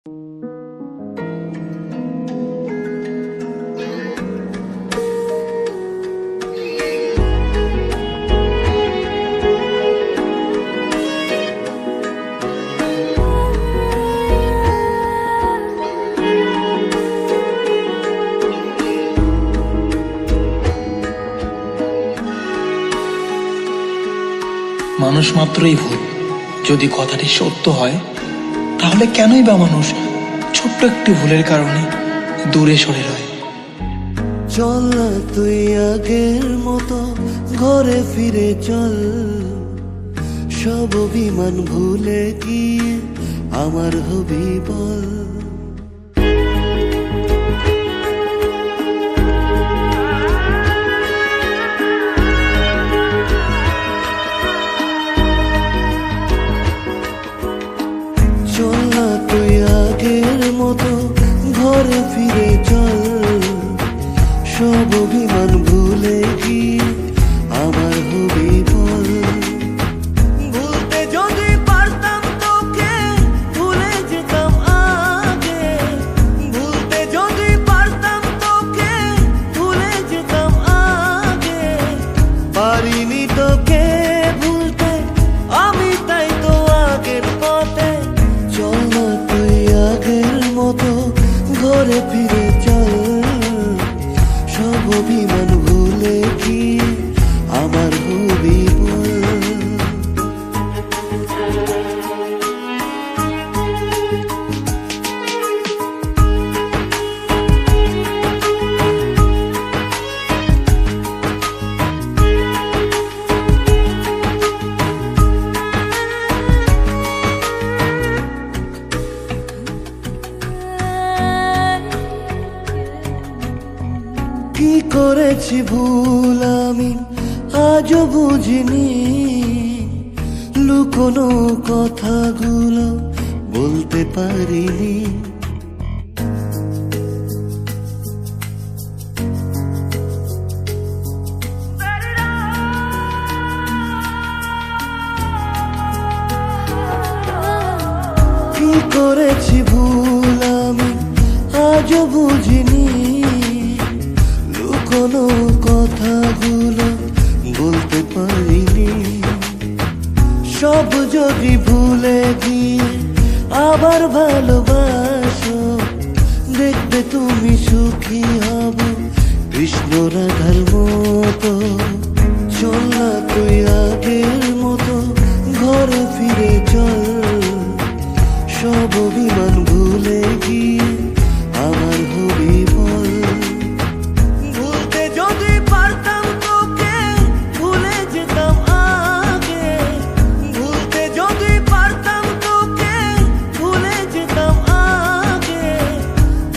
মানুষ মাত্রই ভুল। যদি কথাটি সত্য হয় তাহলে কেনই বা মানুষ ছোট্ট একটি ভুলের কারণে দূরে সরে রয়। চল না তুই আগের মতো ঘরে ফিরে চল, সব অভিমান ভুলে গিয়ে আমার হবি বল। চল না তুই আগের মতো ঘরে ফিরে চল, সব অভিমান ভুলে গিয়ে আমার হবি বল। ভুলতে যদি পারতাম তোকে ভুলে যেতাম আগে, ভুলতে যদি পারতাম তোকে ভুলে যেতাম আগে। পারিনি তোকে ভুলতে আমি, তাই তো আগের পথে। চল না তুই আগের মতো ঘরে ফিরে চল, সব অভিমান ভুলে গিয়ে আমার হবি বল। কি করেছি ভুল আমি আজও বুঝিনি, লুকোনো কথাগুলো বলতে পারিনি। কি করেছি ভুল আমি আজও বুঝিনি, কোনো কথাগুলো বলতে পারিনি। সব যদি ভুলে গিয়ে আবার ভালোবাসো, দেখবে তুমি সুখী হব কৃষ্ণ রাধার মতো। চল না তুই আগের মতো ঘরে ফিরে চল, সব অভিমান ভুলে গিয়ে আমার হবি বল।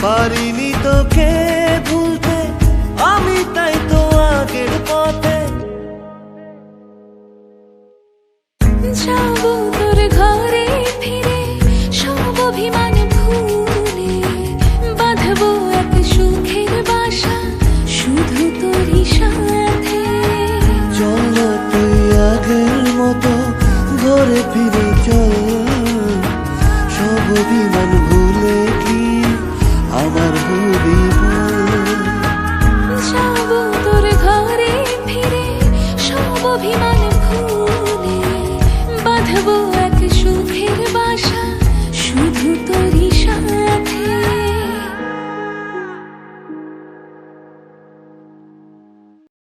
পারিনি তোকে ভুলতে আমি, তাই তো আগের পথে। যাবো তোর ঘরে ফিরে, সব অভিমান ভুলে বাঁধবো এক সুখের বাসা শুধু তোরই সাথে। চল না তুই আগের মতো ঘরে ফিরে চল, সব অভিমান ভুলে গিয়ে আমার